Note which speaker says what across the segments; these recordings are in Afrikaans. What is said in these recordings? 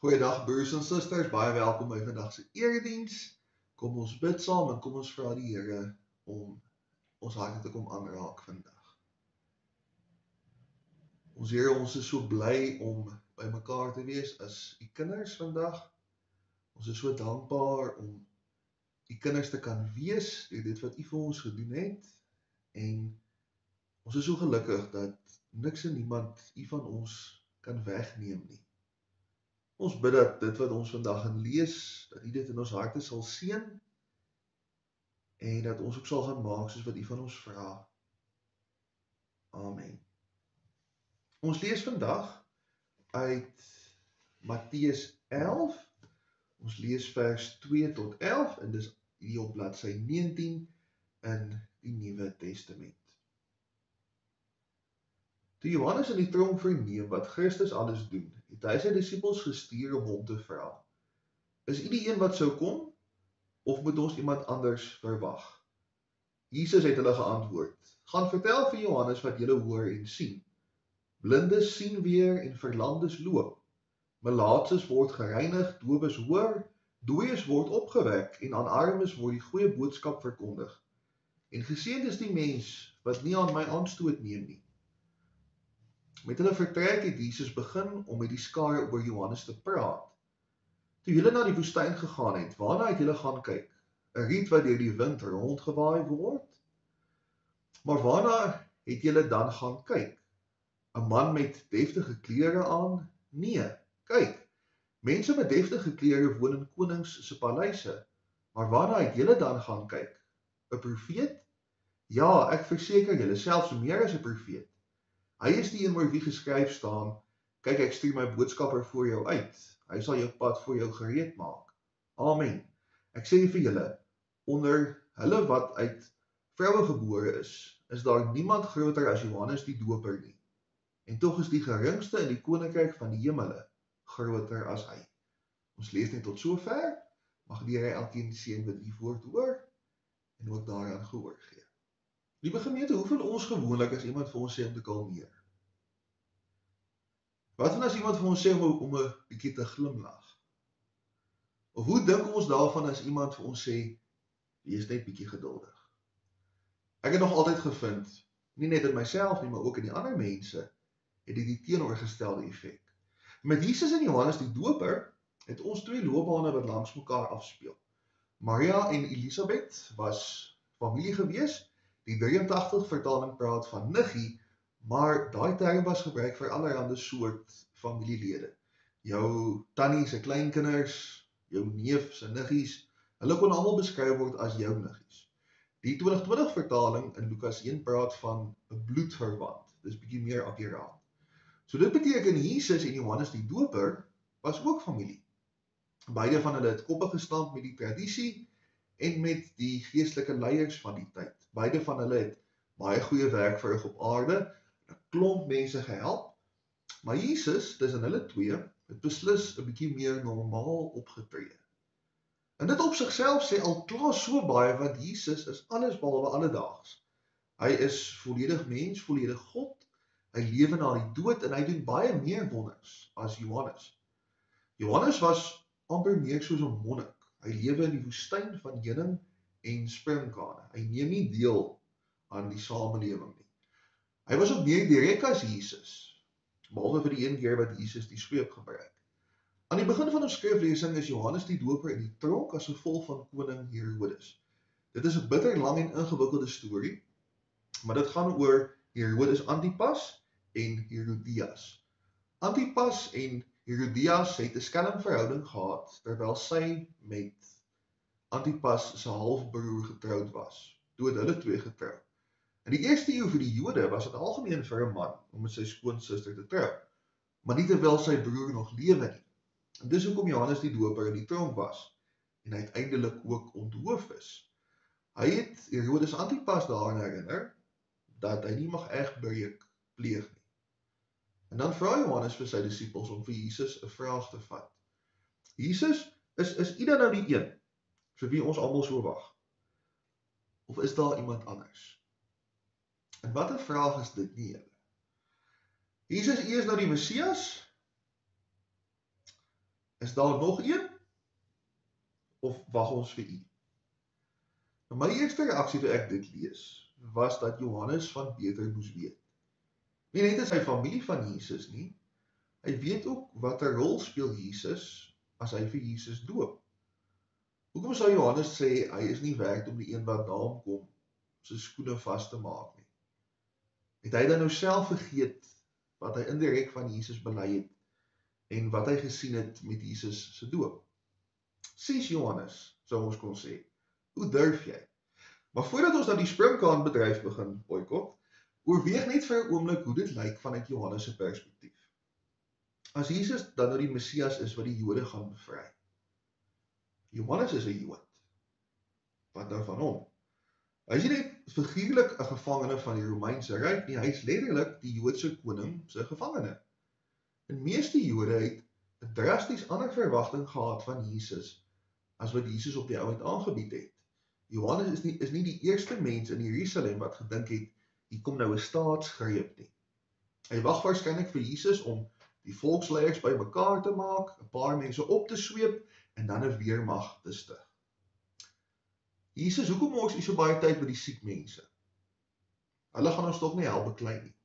Speaker 1: Goeiedag broers en susters, baie welkom by vandag se erediens. Kom ons bid saam en kom ons vra die Here om ons harte te kom aanraak vandag. Ons Here, ons is so bly om by mekaar te wees as u kinders vandag. Ons is so dankbaar om u kinders te kan wees deur dit wat u vir ons gedoen het. En ons is so gelukkig dat niks en niemand u van ons kan wegneem nie. Ons bid dat dit wat ons vandag gaan lees, dat u dit in ons harte sal seën en dat ons ook sal gaan maak soos wat u van ons vra. Amen. Ons lees vandag uit Matteus 11. Ons lees vers 2 tot 11 en dis hier op bladsy 19 in die Nuwe Testament. Toe Johannes in die tronk verneem wat Christus alles doen, het hy sy disippels gestuur om hom te vra: Is u die een wat sou kom, of moet ons iemand anders verwag? Jesus het hulle geantwoord: Gaan vertel vir Johannes wat julle hoor en sien. Blindes sien weer en verlamdes loop. Melaatses word gereinig, dowes hoor, dooies word opgewek en aan armes word die goeie boodskap verkondig. En geseënd is die mens wat nie aan my aanstoot neem nie. Met hulle vertrek het Jesus begin om met die skare oor Johannes te praat. Toe julle na die woestyn gegaan het, waarna het julle gaan kyk? 'n riet wat deur die wind rondgewaai word? Maar waarna het julle dan gaan kyk? 'n man met deftige klere aan? Nee, kyk, mense met deftige klere woon in konings se paleise. Maar waarna het julle dan gaan kyk? 'n profeet? Ja, ek verseker julle, selfs meer as 'n profeet. Hy is die een oor wie geskryf staan: Kyk, ek stuur my boodskapper voor jou uit. Hy sal jou pad voor jou gereed maak. Amen. Ek sê vir julle, onder hulle wat uit vroue gebore is daar niemand groter as Johannes die Doper nie. En tog is die geringste in die koninkryk van die hemele groter as hy. Ons lees net tot sover. Mag die Here elkeen seën wat u woord hoor en ook daaraan gehoor gee. Liewe gemeente, hoe voel ons gewoonlik as iemand vir ons sê om te kalmeer? Wat van as iemand vir ons sê om 'n bietjie te glimlag? Of hoe dink ons daarvan as iemand vir ons sê, wees net bietjie geduldig? Ek het nog altyd gevind, nie net in myself nie, maar ook in die ander mense, het dit die teenoorgestelde effek. Met Jesus en Johannes die Doper het ons twee loopbane wat langs mekaar afspeel. Maria en Elisabeth was familie gewees. Die 83 vertaling praat van niggie, maar daai term was gebruik vir allerlei soort familielede. Jou tannie se kleinkinders, jou neef se niggies, hulle kon almal beskryf word as jou niggies. Die 2020 vertaling in Lukas 1 praat van 'n bloedverwant. Dis bietjie meer akkuraat. So dit beteken Jesus en Johannes die Doper was ook familie. Beide van hulle het koppe gestamp met die tradisie en met die geestelike leiers van die tyd. Beide van hulle het baie goeie werk verrig op aarde, 'n klomp mense gehelp, maar Jesus, tussen hulle twee, het beslis 'n bietjie meer normaal opgetree. En dit op sigself sê al klaar so baie, want Jesus is alles behalwe alledaags. Hy is volledig mens, volledig God, hy lewe na die dood en hy doen baie meer wonders as Johannes. Johannes was amper meer soos 'n monnik. Hy lewe in die woestyn van heuning en sprinkane. Hy neem nie deel aan die samelewing nie. Hy was ook meer direk as Jesus, behalwe vir die een keer wat Jesus die sweep gebruik. Aan die begin van ons skriflesing is Johannes die Doper in die tronk as gevolg van koning Herodes. Dit is 'n bitter lang en ingewikkelde storie, maar dit gaan oor Herodes Antipas en Herodias. Antipas en Herodias het 'n skelmverhouding gehad terwyl sy met Antipas se halfbroer getroud was. Toe het hulle twee getrou. In die eerste eeu vir die Jode was dit algemeen vir 'n man om met sy skoonsister te trou, maar nie terwyl sy broer nog lewe nie. En dis hoekom Johannes die Doper in die tronk was en uiteindelik ook onthoof is. Hy het Herodes Antipas daaraan herinner dat hy nie mag egbreek pleeg nie. En dan vra Johannes vir sy disippels om vir Jesus 'n vraag te vat. Jesus, is u dan nou die een vir wie ons almal so wag? Of is daar iemand anders? En wat 'n vraag is dit nie, julle? Jesus, u is nou die Messias? Is daar nog een? Of wag ons vir u? My eerste reaksie toe ek dit lees, was dat Johannes van beter moes weet. Nie net is hy familie van Jesus nie, hy weet ook wat 'n rol speel Jesus as hy vir Jesus doop. Hoekom sou Johannes sê hy is nie werd om die een wat na hom kom sy skoene vas te maak nie? Het hy dan nou self vergeet wat hy indirek van Jesus bely het en wat hy gesien het met Jesus se doop? Sies Johannes, sou ons kon sê, hoe durf jy? Maar voordat ons nou die springkaan bedryf begin boikot, oorweeg net vir 'n oomblik hoe dit lyk vanuit Johannes se perspektief. As Jesus dan nou die Messias is wat die Jode gaan bevry. Johannes is 'n Jood. Wat nou van hom? Hy is nie net figuurlik 'n gevangene van die Romeinse Ryk nie, hy is letterlik die Joodse koning se gevangene. En meeste Jode het 'n drasties ander verwagting gehad van Jesus as wat Jesus op die ou end aangebied het. Johannes is nie die eerste mens in Jerusalem wat gedink het, hier kom nou 'n staatsgreep nie. Hy wag waarskynlik vir Jesus om die volksleiers bymekaar te maak, 'n paar mense op te sweep en dan 'n weermag te stig. Jesus, hoekom mors u so baie tyd met die siek mense? Hulle gaan ons tog nie help beklei nie.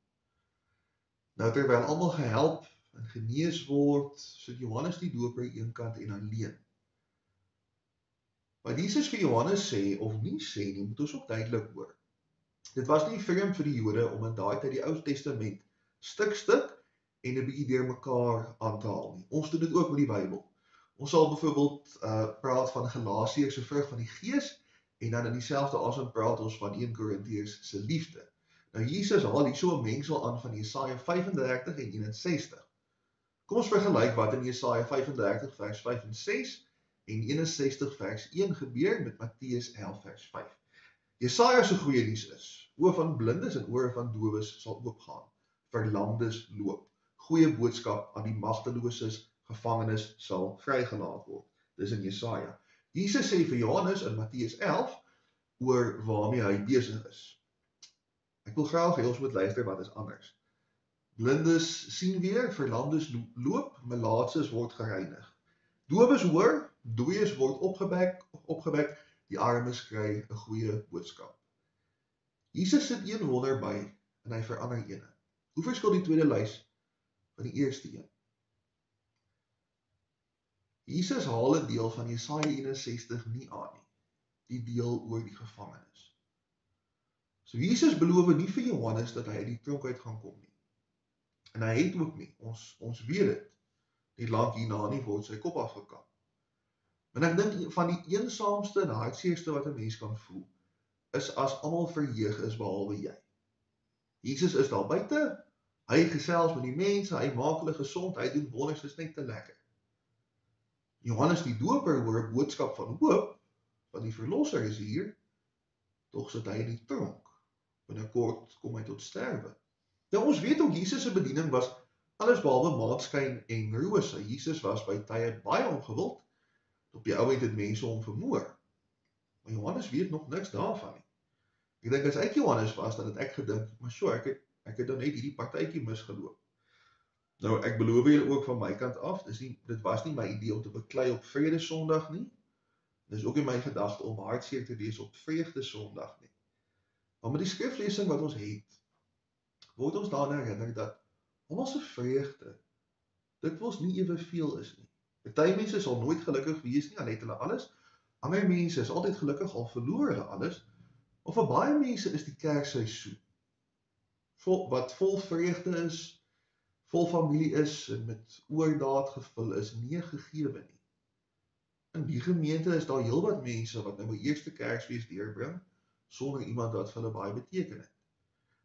Speaker 1: Nou terwyl almal gehelp en genees word, sit Johannes die Doper eenkant en alleen. Wat Jesus vir Johannes sê of nie sê nie, moet ons ook duidelik hoor. Dit was nie vreemd vir die Jode om in daai tyd die Ou Testament stuk en 'n bietjie deurmekaar aan te haal nie. Ons doen dit ook met die Bybel. Ons sal byvoorbeeld praat van Galasiërs se vrug van die Gees en dan in dieselfde asem praat ons van 1 Korintiërs se liefde. Nou Jesus haal hier so 'n mengsel aan van Jesaja 35 en 61. Kom ons vergelyk wat in Jesaja 35 vers 5 en 6 en 61 vers 1 gebeur met Matteus 11 vers 5. Jesaja se goeie nuus is, oë van blindes en ore van dowes sal oopgaan, verlamdes loop. Goeie boodskap aan die magteloses, gevangenes sal vrygelaat word. Dis in Jesaja. Jesus sê vir Johannes in Matteus 11 oor waarmee hy besig is. Ek wil graag hê ons moet luister wat is anders. Blindes sien weer, verlamdes loop, melaatses word gereinig. Dowes hoor, dooies word opgewek, die armes kry 'n goeie boodskap. Jesus sit een wonder by en hy verander ene. Hoe verskil die tweede lys van die eerste een? Jesus haal 'n deel van Jesaja 61 nie aan nie, die deel oor die gevangenes. So Jesus beloof nie vir Johannes dat hy uit die tronk uit gaan kom nie. En hy het ook nie, ons weet dit, nie lank hierna nie word sy kop afgekap. En ek dink van die eensaamste en hartseerste wat 'n mens kan voel, is as almal verheug is behalwe jy. Jesus is daar buite, hy gesels met die mense, hy maak hulle gesond, hy doen wonders, dis net te lekker. Johannes die Doper hoor 'n boodskap van hoop, want die verlosser is hier, tog sit hy in die tronk. Binnekort kom hy tot sterwe. Nou ons weet ook Jesus se bediening was alles behalwe maanskyn en rose. Jesus was by tye baie ongewild, op die ou end het mense hom vermoor. Maar Johannes weet nog niks daarvan nie. Ek dink as ek Johannes was, dan het ek gedink, maar so, ek het dan net hierdie partytjie misgeloop. Nou, ek beloof julle ook van my kant af, dit was nie my idee om te beklei op Vredesondag nie. Dis ook nie my gedagte om hartseer te wees op Vreugdesondag nie. Maar met die skriflesing wat ons het, word ons daaraan herinner dat almal se vreugde dikwels nie eweveel is nie. Party mense sal nooit gelukkig wees nie, al het hulle alles. Ander mense is altyd gelukkig al verloor hulle alles. Of vir baie mense is die kerkseisoen wat vol vreugde is, vol familie is en met oordaad gevul is, nie 'n gegewe nie. In die gemeente is daar heelwat mense wat nou 'n eerste Kersfees deurbring sonder iemand wat vir hulle baie beteken het.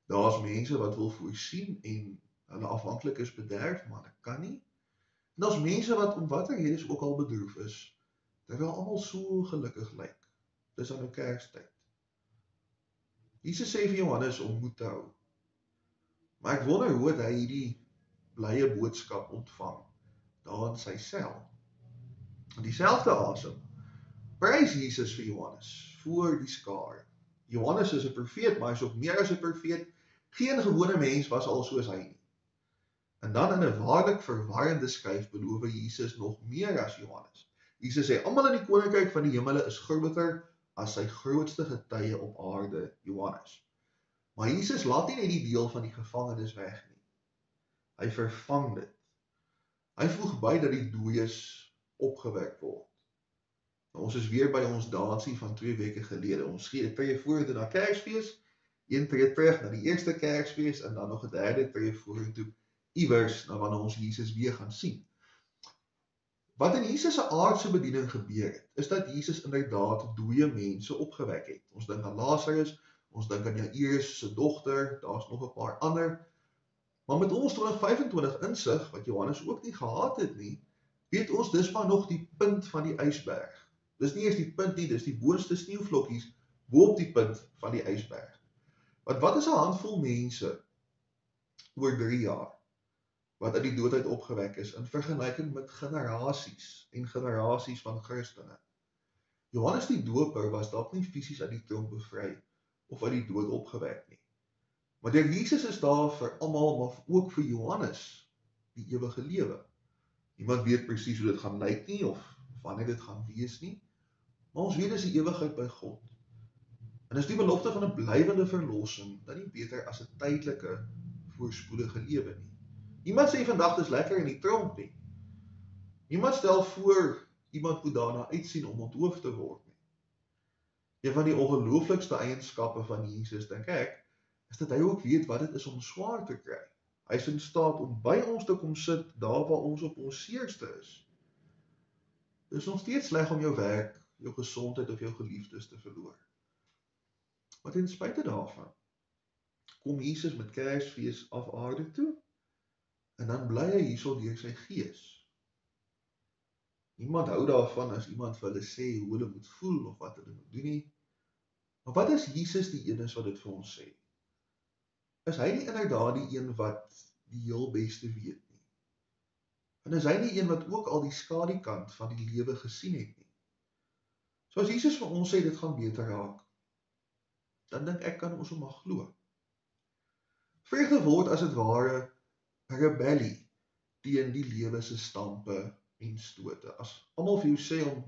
Speaker 1: Daar's mense wat wil voorsien en hulle afhanklik is bederf, maar dit kan nie. En daar's mense wat om watter redes ook al bedroef is, terwyl almal so gelukkig lyk. Dis aan 'n Kerstyd. Jesus sê vir Johannes om moed te hou. Maar ek wonder hoe het hy hierdie blye boodskap ontvang daar in sy sel. In dieselfde asem prys Jesus vir Johannes voor die skaar. Johannes is 'n profeet, maar hy is ook meer as 'n profeet. Geen gewone mens was al soos hy nie. En dan in 'n waarlik verwarrende skuif beloof Jesus nog meer as Johannes. Jesus sê, almal in die koninkryk van die hemele is groter as sy grootste getuie op aarde, Johannes. Maar Jesus laat nie net die deel van die gevangenes weg nie. Hy vervang dit. Hy voeg by dat die dooies opgewek word. Nou, ons is weer by ons dansie van 2 weke gelede. Ons tree vorentoe na Kersfees, een tree terug na die eerste Kersfees en dan nog 'n derde tree vorentoe iewers na wanneer ons Jesus weer gaan sien. Wat in Jesus se aardse bediening gebeur het, is dat Jesus inderdaad dooie mense opgewek het. Ons dink aan Lazarus, ons dink aan Jairus se dogter, daar's nog 'n paar ander. Maar met ons 2025 insig, wat Johannes ook nie gehad het nie, weet ons dis maar nog die punt van die ysberg. Dis nie eers die punt nie, dis die boonste sneeuvlokkies bo op die punt van die ysberg. Want wat is 'n handvol mense oor 3 jaar wat uit die dood uit opgewek is in vergelyking met generasies en generasies van Christene? Johannes die Doper was dalk nie fisies uit die tronk bevry of uit die dood opgewek nie. Maar deur Jesus is daar vir almal, maar ook vir Johannes, die ewige lewe. Niemand weet presies hoe dit gaan lyk nie, of wanneer dit gaan wees nie, maar ons weet dis die ewigheid by God. En is die belofte van 'n blywende verlossing dan nie beter as 'n tydelike, voorspoedige lewe nie. Niemand sê vandag dis lekker in die tronk nie. Niemand stel voor iemand moet daarna uitsien om onthoof te word nie. Een van die ongelooflikste eienskappe van Jesus, dink ek, is dat hy ook weet wat dit is om swaar te kry. Hy is in staat om by ons te kom sit, daar waar ons op ons seerste is. Dit is nog steeds sleg om jou werk, jou gesondheid of jou geliefdes te verloor. Maar ten spyte daarvan, kom Jesus met Kersfees af aarde toe, en dan bly hy hierso deur sy gees. Niemand hou daarvan as iemand vir hulle sê hoe hulle moet voel of wat hulle moet doen nie. Maar wat is Jesus die een is wat dit vir ons sê? Is hy nie inderdaad die een wat die heel beste weet nie? En is hy nie een wat ook al die skadukant van die lewe gesien het nie? So as Jesus vir ons sê dit gaan beter raak, dan dink ek kan ons hom maar glo. Vreugde word as dit ware 'n rebellie teen die lewe se stampe en stote. As almal vir jou sê om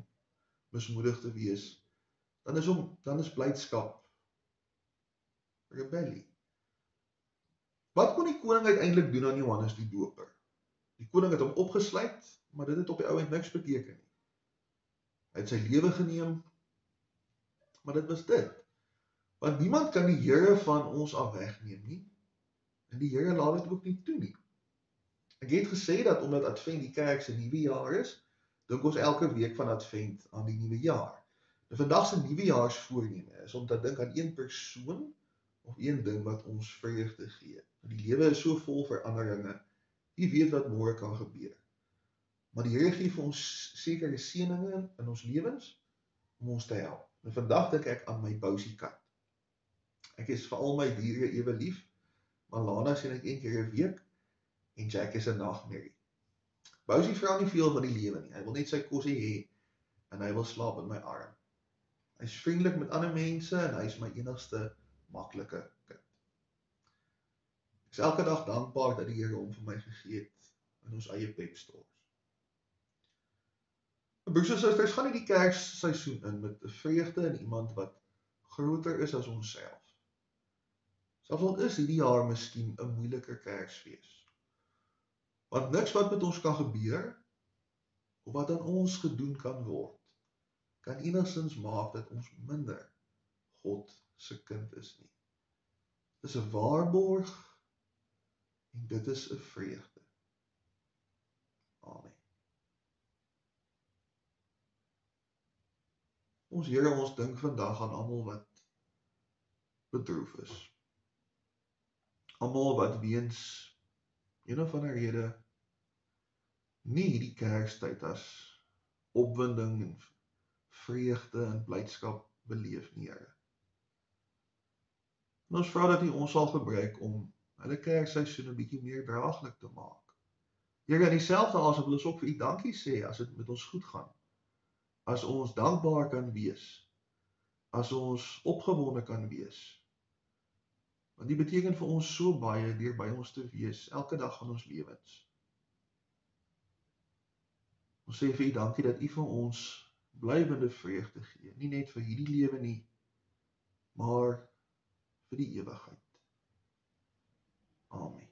Speaker 1: mismoedig te wees, dan is blydskap rebellie. Wat kon die koning uiteindelik doen aan Johannes die Doper? Die koning het hom opgesluit, maar dit het op die ou end niks beteken nie. Hy het sy lewe geneem, maar dit was dit. Want niemand kan die Here van ons af wegneem nie, en die Here laat dit ook nie toe nie. Ek het gesê dat omdat Advent die kerk se nuwe jaar is, dink ons elke week van Advent aan die nuwe jaar. Nou vandag se nuwejaarsvoorneme is om te dink aan een persoon of een ding wat ons vreugde gee. Die lewe is so vol veranderinge, wie weet wat môre kan gebeur. Maar die Here gee vir ons sekere seëninge in ons lewens om ons te help. En vandag dink ek aan my bousie kat. Ek is vir al my diere ewe lief, maar Lana sien ek 1 keer 'n week en Jack is 'n nagmerrie. Bousie vra nie veel van die lewe nie. Hy wil net sy kosie hê en hy wil slaap in my arm. Hy is vriendelik met ander mense en hy is my enigste maklike kind. Ek is elke dag dankbaar dat die Here hom vir my gegee het in ons eie pepstores. Broers en susters, gaan nie die kersseisoen in met 'n vreugde in iemand wat groter is as onsself. Selfs al is hierdie jaar miskien 'n moeilike Kersfees. Want niks wat met ons kan gebeur, of wat aan ons gedoen kan word, kan enigstens maak dat ons minder God se kind is nie. Dit is 'n waarborg, en dit is 'n vreugde. Amen. Ons Here, ons dink vandag aan almal wat bedroef is. Almal wat weens een of ander rede nie die Kerstyd as opwinding en vreugde en blydskap beleef nie, Here. En ons vra dat U ons sal gebruik om hulle Kersseisoen 'n bietjie meer draaglik te maak. Here, in dieselfde asem wil ons ook vir U dankie sê as dit met ons goed gaan. As ons dankbaar kan wees. As ons opgewonde kan wees. Want die beteken vir ons so baie deur by ons te wees, elke dag van ons lewens. Ons sê vir U dankie dat U vir ons blywende vreugde gee, nie net vir hierdie lewe nie, maar vir die ewigheid. Amen.